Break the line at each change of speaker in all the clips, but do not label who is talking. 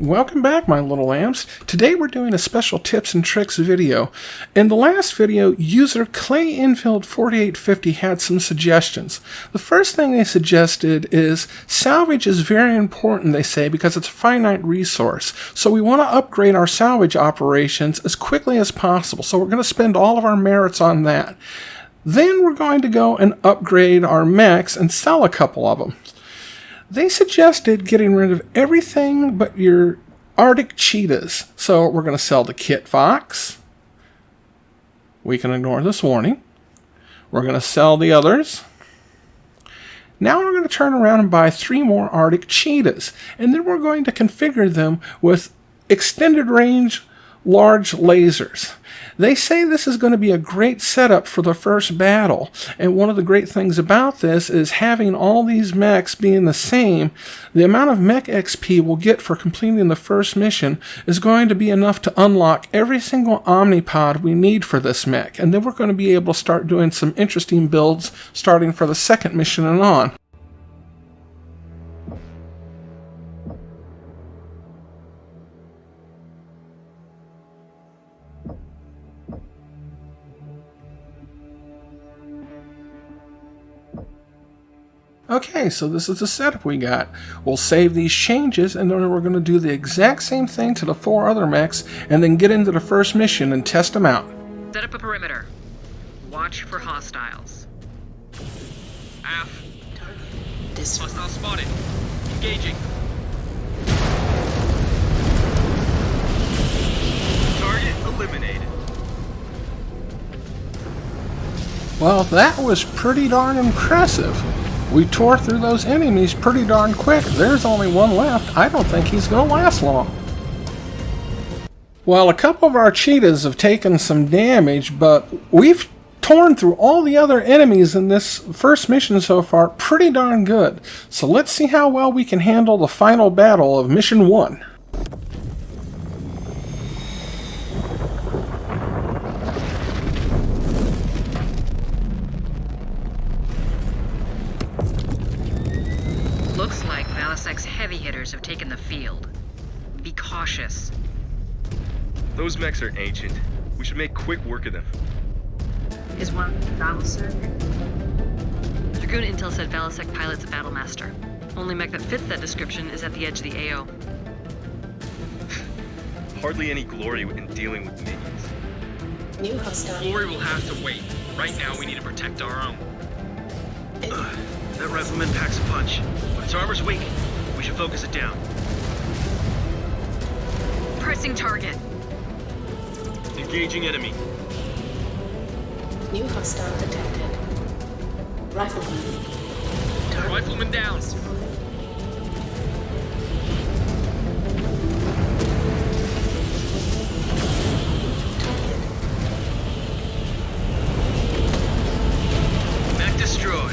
Welcome back, my little lambs. Today we're doing a special tips and tricks video. In the last video, user Clay Infield 4850 had some suggestions. The first thing they suggested is salvage is very important, they say, because it's a finite resource. So we want to upgrade our salvage operations as quickly as possible. So we're going to spend all of our merits on that. Then we're going to go and upgrade our mechs and sell a couple of them. They suggested getting rid of everything but your Arctic cheetahs. So we're going to sell the Kit Fox. We can ignore this warning. We're going to sell the others. Now we're going to turn around and buy 3 more Arctic cheetahs. And then we're going to configure them with extended range large lasers. They say this is going to be a great setup for the first battle, and one of the great things about this is having all these mechs being the same. The amount of mech XP we'll get for completing the first mission is going to be enough to unlock every single Omnipod we need for this mech, and then we're going to be able to start doing some interesting builds starting for the second mission and on. Okay, so this is the setup we got. We'll save these changes, and then we're going to do the exact same thing to the 4 other mechs, and then get into the first mission and test them out.
Set up a perimeter. Watch for hostiles. Aft. Hostile spotted. Engaging. Target eliminated.
Well, that was pretty darn impressive. We tore through those enemies pretty darn quick. There's only one left. I don't think he's going to last long. Well, a couple of our cheetahs have taken some damage, but we've torn through all the other enemies in this first mission so far pretty darn good. So let's see how well we can handle the final battle of Mission 1.
Looks like Valisek's heavy hitters have taken the field. Be cautious.
Those mechs are ancient. We should make quick work of them.
Is one Valisek? Dragoon Intel said Valisek pilots a Battlemaster. Only mech that fits that description is at the edge of the AO.
Hardly any glory in dealing with minions.
New hostile.
Glory will have to wait. Right now, we need to protect our own. That rifleman packs a punch. But its armor's weak. We should focus it down.
Pressing target.
Engaging enemy.
New hostile detected. Rifleman. Target.
Rifleman down. Mech destroyed.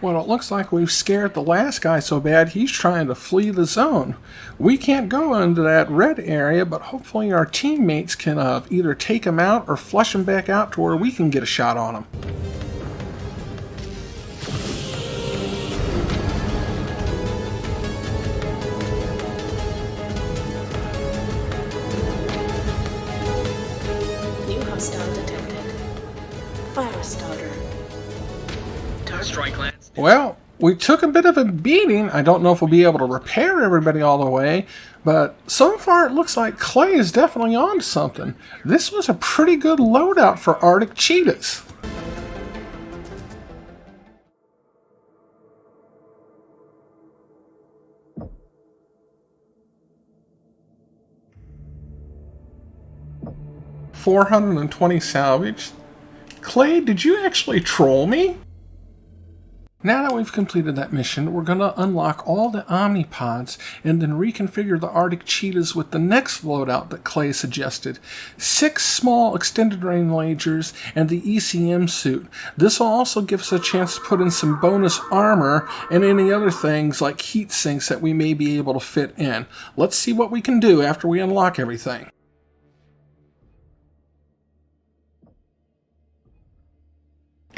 Well, it looks like we've scared the last guy so bad he's trying to flee the zone. We can't go into that red area, but hopefully our teammates can either take him out or flush him back out to where we can get a shot on him.
New hostile detected. Fire starter.
Strike lance.
Well, we took a bit of a beating. I don't know if we'll be able to repair everybody all the way, but so far it looks like Clay is definitely on to something. This was a pretty good loadout for Arctic cheetahs. $420 salvage. Clay, did you actually troll me? Now that we've completed that mission, we're going to unlock all the Omnipods and then reconfigure the Arctic Cheetahs with the next loadout that Clay suggested. 6 small extended range lasers and the ECM suit. This will also give us a chance to put in some bonus armor and any other things like heat sinks that we may be able to fit in. Let's see what we can do after we unlock everything.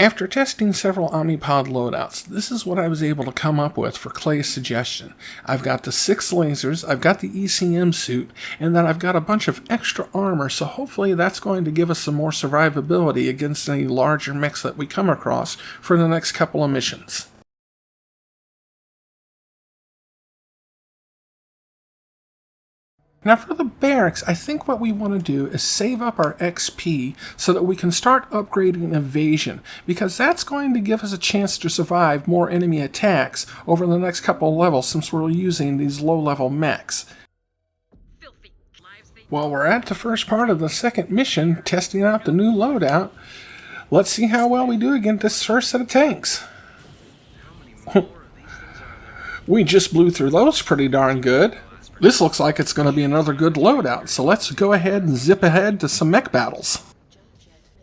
After testing several Omnipod loadouts, this is what I was able to come up with for Clay's suggestion. I've got the 6 lasers, I've got the ECM suit, and then I've got a bunch of extra armor, so hopefully that's going to give us some more survivability against any larger mechs that we come across for the next couple of missions. Now for the barracks, I think what we want to do is save up our XP so that we can start upgrading evasion, because that's going to give us a chance to survive more enemy attacks over the next couple of levels since we're using these low-level mechs. Well, we're at the first part of the second mission, testing out the new loadout. Let's see how well we do against this first set of tanks. We just blew through those pretty darn good. This looks like it's going to be another good loadout, so let's go ahead and zip ahead to some mech battles.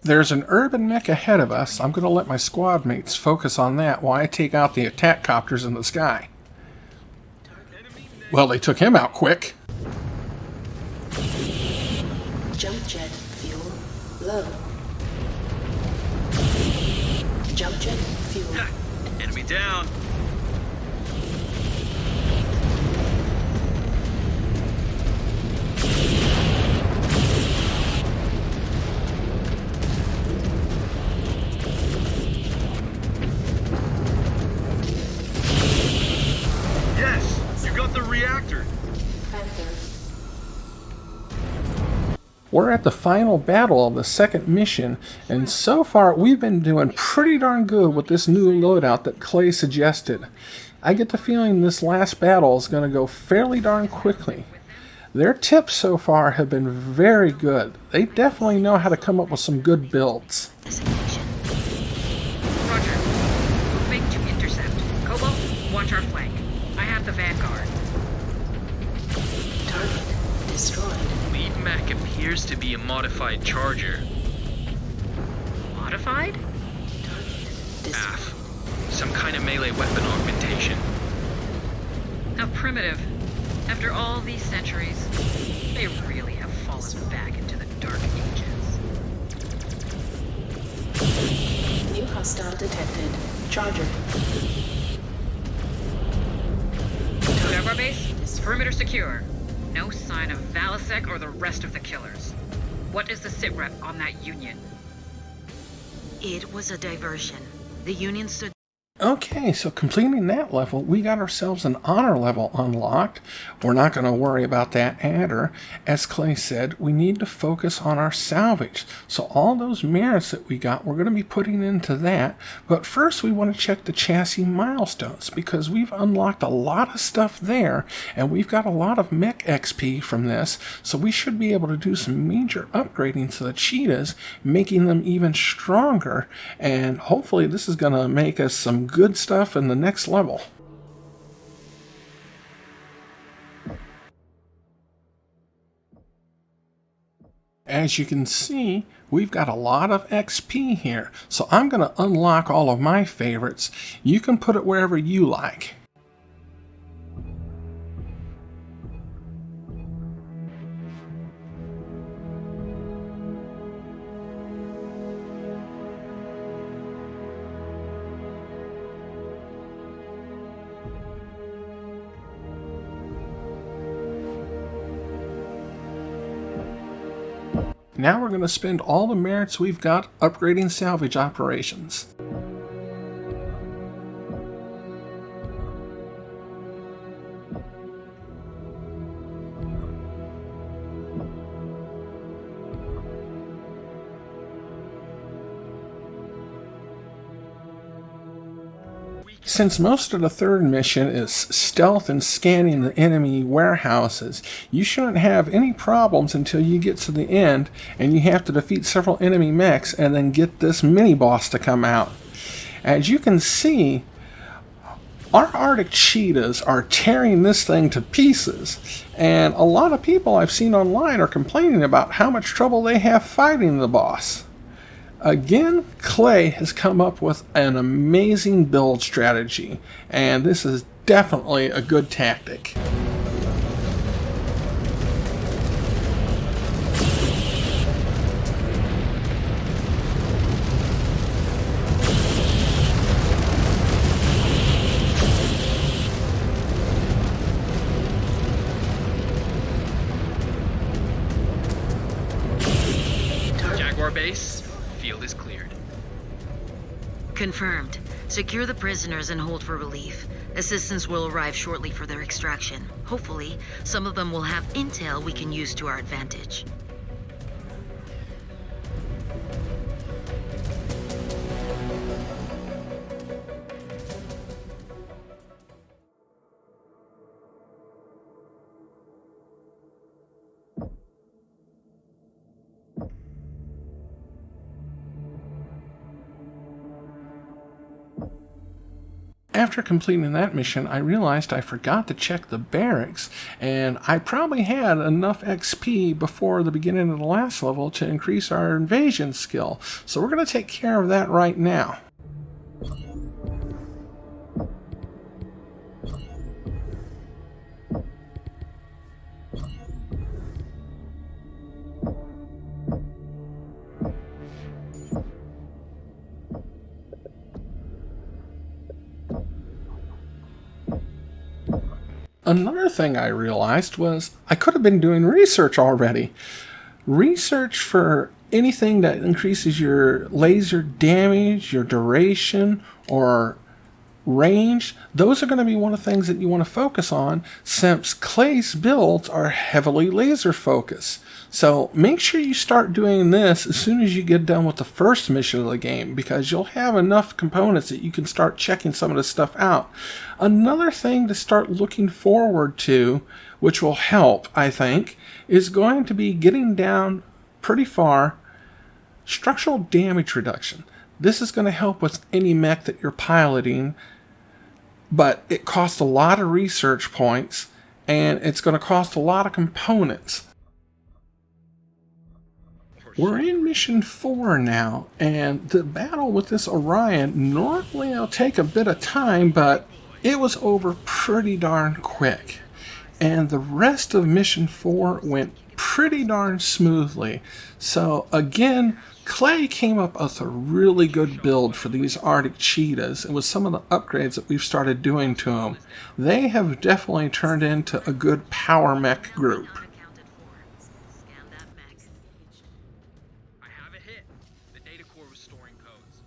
There's an urban mech ahead of us. I'm going to let my squad mates focus on that while I take out the attack copters in the sky. Well, they took him out quick.
Jump jet fuel low. Jump jet fuel.
Enemy down.
Yes, you got the reactor.
Panther.
We're at the final battle of the second mission, and so far we've been doing pretty darn good with this new loadout that Clay suggested. I get the feeling this last battle is going to go fairly darn quickly. Their tips so far have been very good. They definitely know how to come up with some good builds.
Roger. Moving to intercept. Cobalt, watch our flank. I have the Vanguard.
Target destroyed.
Lead mech appears to be a modified charger.
Modified?
Target destroyed.
AF. Some kind of melee weapon augmentation.
How primitive. After all these centuries, they really have fallen back into the Dark Ages.
New hostile detected. Charger.
Took our base. Perimeter secure. No sign of Valasek or the rest of the killers. What is the sitrep on that Union?
It was a diversion. The Union stood.
Okay, so completing that level, we got ourselves an honor level unlocked. We're not going to worry about that adder. As Clay said, we need to focus on our salvage. So all those merits that we got, we're going to be putting into that. But first we want to check the chassis milestones, because we've unlocked a lot of stuff there, and we've got a lot of mech XP from this. So we should be able to do some major upgrading to the cheetahs, making them even stronger. And hopefully this is going to make us some good stuff in the next level. As you can see, we've got a lot of XP here, so I'm going to unlock all of my favorites. You can put it wherever you like. Now we're going to spend all the merits we've got upgrading salvage operations. Since most of the third mission is stealth and scanning the enemy warehouses, you shouldn't have any problems until you get to the end and you have to defeat several enemy mechs and then get this mini-boss to come out. As you can see, Our Arctic cheetahs are tearing this thing to pieces, and a lot of people I've seen online are complaining about how much trouble they have fighting the boss. Again, Clay has come up with an amazing build strategy, and this is definitely a good tactic.
Jaguar base, field is cleared.
Confirmed. Secure the prisoners and hold for relief. Assistance will arrive shortly for their extraction. Hopefully, some of them will have intel we can use to our advantage.
After completing that mission, I realized I forgot to check the barracks, and I probably had enough XP before the beginning of the last level to increase our invasion skill. So we're going to take care of that right now. Another thing I realized was I could have been doing research already. Research for anything that increases your laser damage, your duration, or range. Those are going to be one of the things that you want to focus on, since Clay's builds are heavily laser focused. So make sure you start doing this as soon as you get done with the first mission of the game, because you'll have enough components that you can start checking some of this stuff out. Another thing to start looking forward to, which will help, I think, is going to be getting down pretty far structural damage reduction. This is going to help with any mech that you're piloting, but it costs a lot of research points, and it's going to cost a lot of components. We're in mission 4 now, and the battle with this Orion normally will take a bit of time, but it was over pretty darn quick. And the rest of mission 4 went pretty darn smoothly. So again, Clay came up with a really good build for these Arctic cheetahs, and with some of the upgrades that we've started doing to them, they have definitely turned into a good power mech group.
Scan that mech.
I have a hit. The data core was storing codes.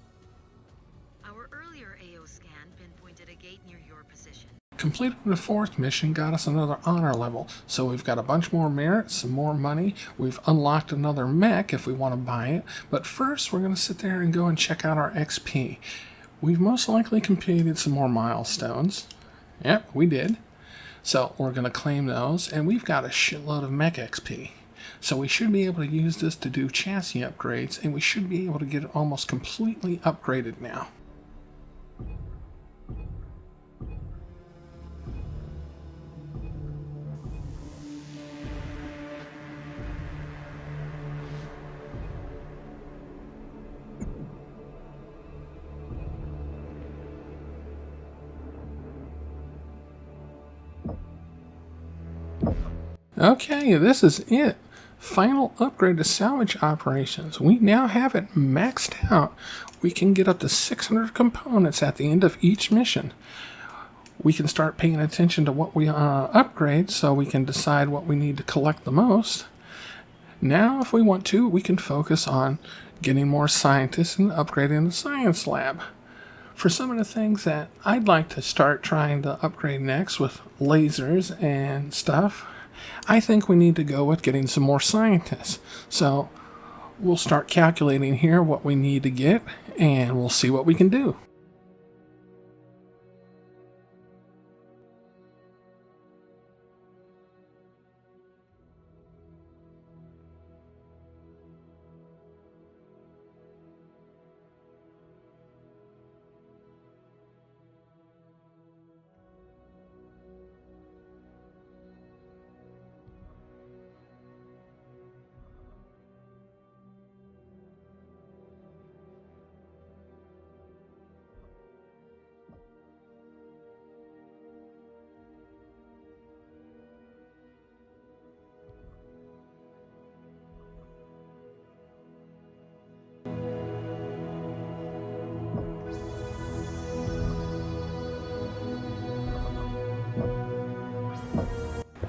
Our earlier AO scan pinpointed a gate near your position.
Completing the 4th mission got us another honor level, so we've got a bunch more merits, some more money. We've unlocked another mech if we want to buy it, but first we're going to sit there and go and check out our XP. We've most likely completed some more milestones. Yep, we did. So we're going to claim those, and we've got a shitload of mech XP. So we should be able to use this to do chassis upgrades, and we should be able to get it almost completely upgraded now. Okay, this is it. Final upgrade to salvage operations. We now have it maxed out. We can get up to 600 components at the end of each mission. We can start paying attention to what we upgrade, so we can decide what we need to collect the most. Now, if we want to, we can focus on getting more scientists and upgrading the science lab. For some of the things that I'd like to start trying to upgrade next with lasers and stuff, I think we need to go with getting some more scientists. So we'll start calculating here what we need to get, and we'll see what we can do.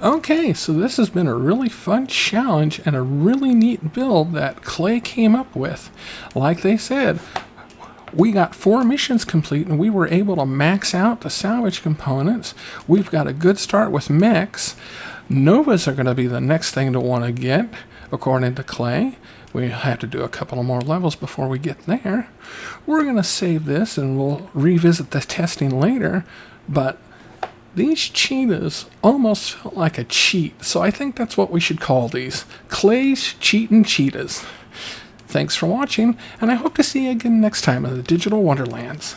Okay, so this has been a really fun challenge and a really neat build that Clay came up with. Like they said, we got 4 missions complete and we were able to max out the salvage components. We've got a good start with mechs. Novas are going to be the next thing to want to get, according to Clay. We have to do a couple of more levels before we get there. We're going to save this and we'll revisit the testing later, but these cheetahs almost felt like a cheat, so I think that's what we should call these. Clay's Cheatin' Cheetahs. Thanks for watching, and I hope to see you again next time in the Digital Wonderlands.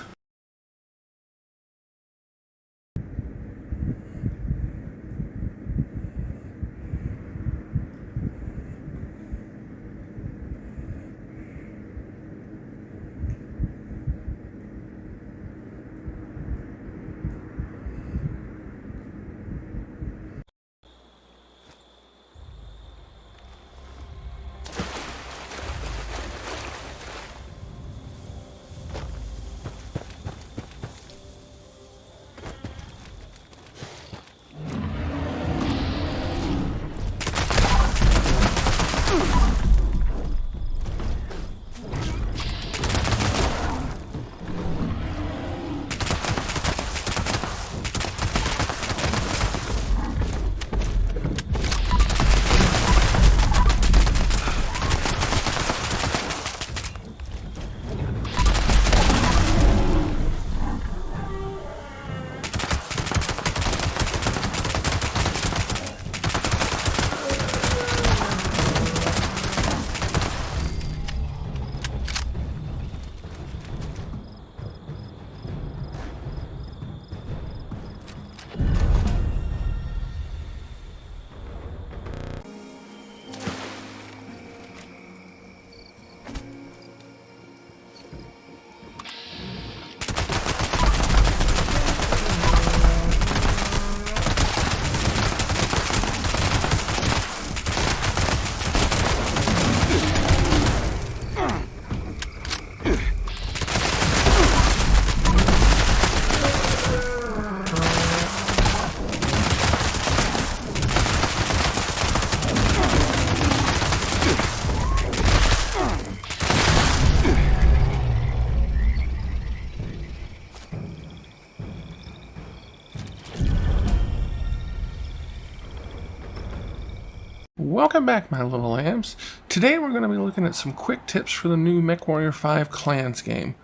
Welcome back, my little lambs. Today we're going to be looking at some quick tips for the new MechWarrior 5 Clans game.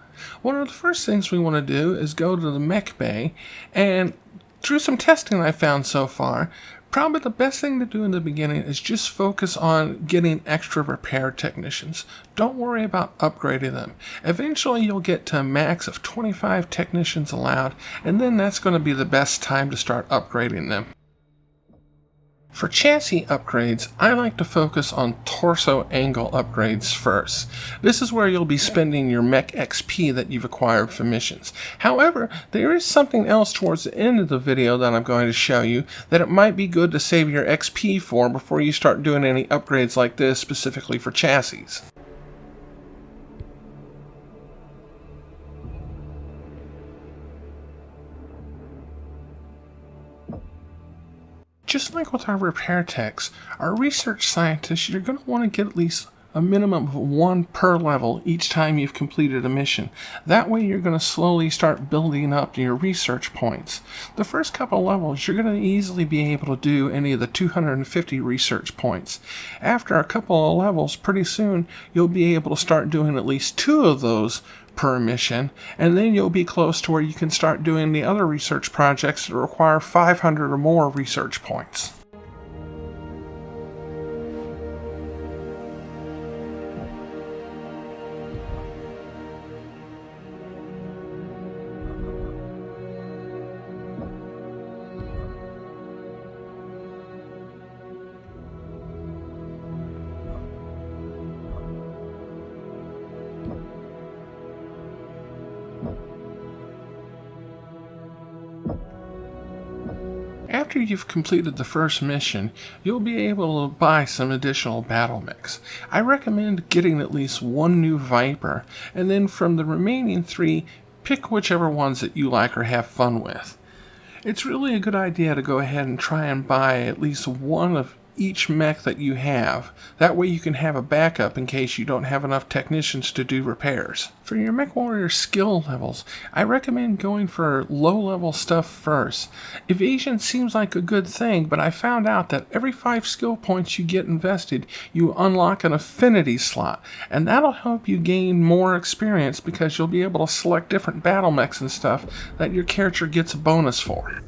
One of the first things we want to do is go to the mech bay, and through some testing I found so far, probably the best thing to do in the beginning is just focus on getting extra repair technicians. Don't worry about upgrading them. Eventually you'll get to a max of 25 technicians allowed, and then that's going to be the best time to start upgrading them. For chassis upgrades, I like to focus on torso angle upgrades first. This is where you'll be spending your mech XP that you've acquired for missions. However, there is something else towards the end of the video that I'm going to show you that it might be good to save your XP for before you start doing any upgrades like this specifically for chassis. Just like with our repair techs, our research scientists, you're going to want to get at least a minimum of 1 per level each time you've completed a mission. That way you're going to slowly start building up your research points. The first couple levels, you're going to easily be able to do any of the 250 research points. After a couple of levels, pretty soon, you'll be able to start doing at least 2 of those per mission, and then you'll be close to where you can start doing the other research projects that require 500 or more research points. After you've completed the first mission, you'll be able to buy some additional battle mechs. I recommend getting at least 1 new Viper, and then from the remaining 3, pick whichever ones that you like or have fun with. It's really a good idea to go ahead and try and buy at least one of each mech that you have. That way you can have a backup in case you don't have enough technicians to do repairs. For your mech warrior skill levels, I recommend going for low level stuff first. Evasion seems like a good thing, but I found out that every 5 skill points you get invested, you unlock an affinity slot, and that'll help you gain more experience because you'll be able to select different battle mechs and stuff that your character gets a bonus for.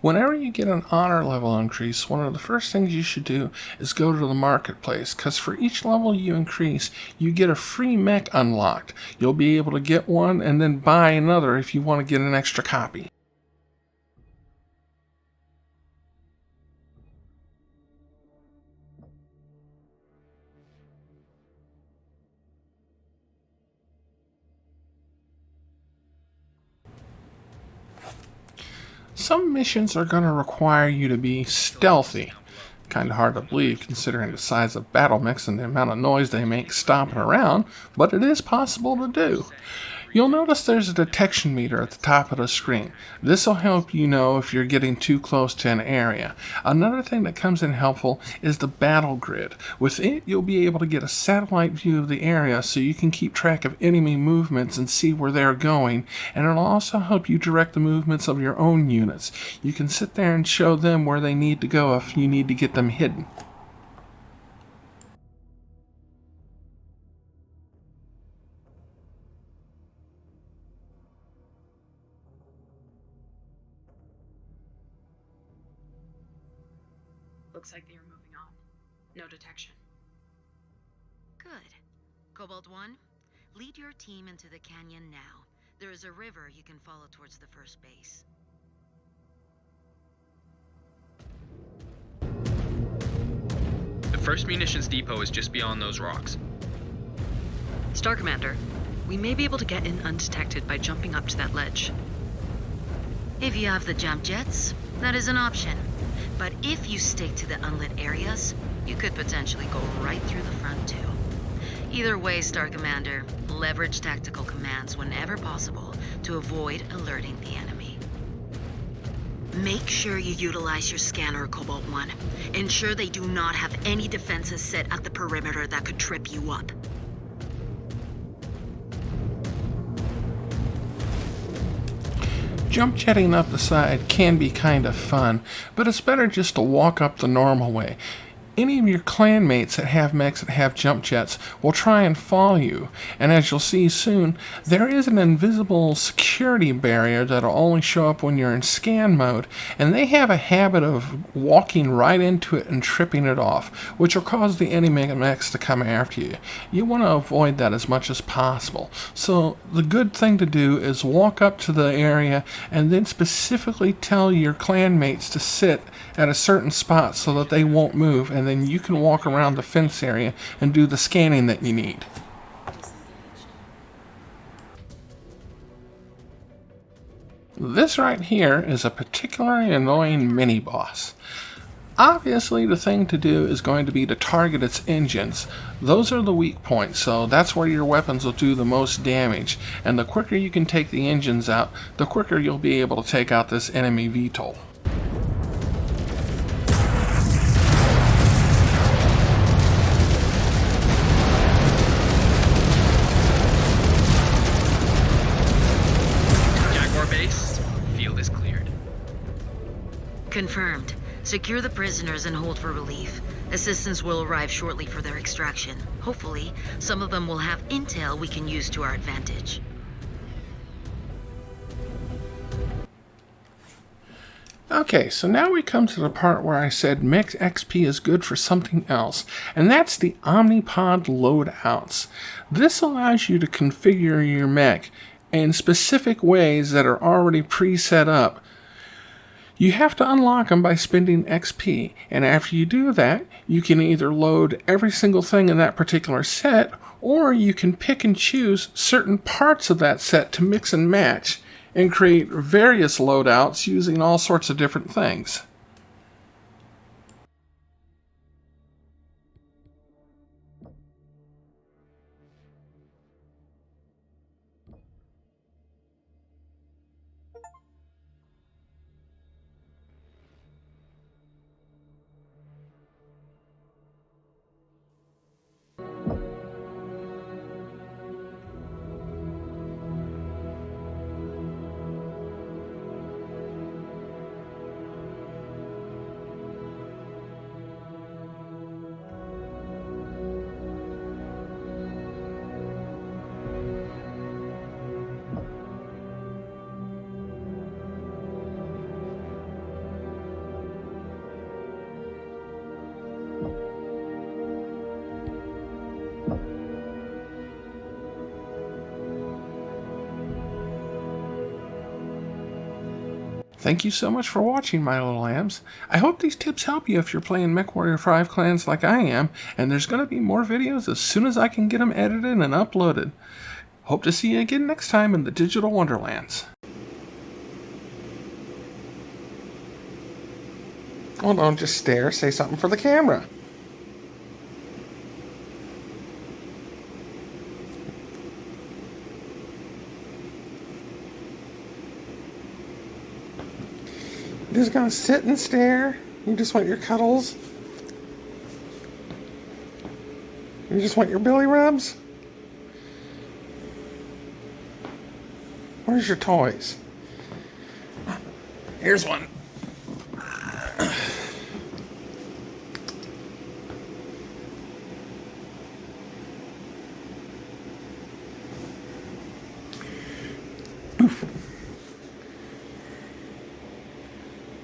Whenever you get an honor level increase, one of the first things you should do is go to the marketplace, because for each level you increase, you get a free mech unlocked. You'll be able to get one and then buy another if you want to get an extra copy. Some missions are going to require you to be stealthy. Kind of hard to believe considering the size of battle mechs and the amount of noise they make stomping around, but it is possible to do. You'll notice there's a detection meter at the top of the screen. This will help you know if you're getting too close to an area. Another thing that comes in helpful is the battle grid. With it, you'll be able to get a satellite view of the area so you can keep track of enemy movements and see where they're going, and it'll also help you direct the movements of your own units. You can sit there and show them where they need to go if you need to get them hidden.
Looks like they are moving on. No detection.
Good. Cobalt 1, lead your team into the canyon now. There is a river you can follow towards the first base.
The first munitions depot is just beyond those rocks.
Star Commander, we may be able to get in undetected by jumping up to that ledge.
If you have the jump jets, that is an option. But if you stick to the unlit areas, you could potentially go right through the front too. Either way, Star Commander, leverage tactical commands whenever possible to avoid alerting the enemy. Make sure you utilize your scanner, Cobalt 1. Ensure they do not have any defenses set at the perimeter that could trip you up.
Jump jetting up the side can be kind of fun, but it's better just to walk up the normal way. Any of your clanmates that have mechs that have jump jets will try and follow you, and as you'll see soon, there is an invisible security barrier that'll only show up when you're in scan mode, and they have a habit of walking right into it and tripping it off, which will cause the enemy mechs to come after you. You want to avoid that as much as possible. So the good thing to do is walk up to the area and then specifically tell your clanmates to sit at a certain spot so that they won't move, and then you can walk around the fence area and do the scanning that you need. This right here is a particularly annoying mini-boss. Obviously, the thing to do is going to be to target its engines. Those are the weak points, so that's where your weapons will do the most damage, and the quicker you can take the engines out, the quicker you'll be able to take out this enemy VTOL.
Confirmed. Secure the prisoners and hold for relief. Assistance will arrive shortly for their extraction. Hopefully, some of them will have intel we can use to our advantage.
Okay, so now we come to the part where I said mech XP is good for something else, and that's the Omnipod loadouts. This allows you to configure your mech in specific ways that are already pre-set up. You have to unlock them by spending XP, and after you do that, you can either load every single thing in that particular set, or you can pick and choose certain parts of that set to mix and match. and create various loadouts using all sorts of different things. Thank you so much for watching, my little lambs. I hope these tips help you if you're playing MechWarrior 5 Clans like I am, and there's going to be more videos as soon as I can get them edited and uploaded. Hope to see you again next time in the Digital Wonderlands. Oh, don't just stare. Say something for the camera. You're just gonna sit and stare? You just want your cuddles? You just want your belly rubs? Where's your toys? Here's one.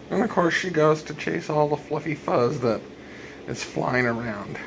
And of course she goes to chase all the fluffy fuzz that is flying around.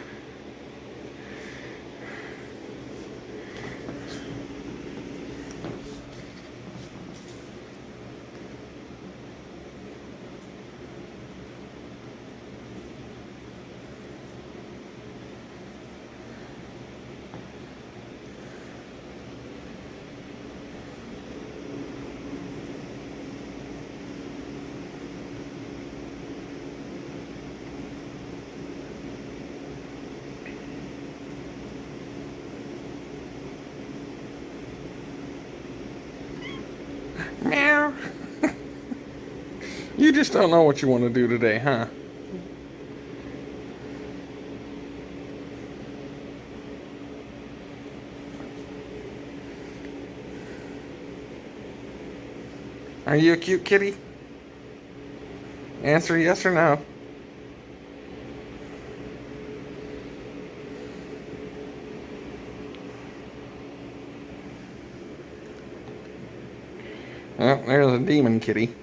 Meow. You just don't know what you want to do today, huh? Are you a cute kitty? Answer yes or no. Well, there's a demon kitty.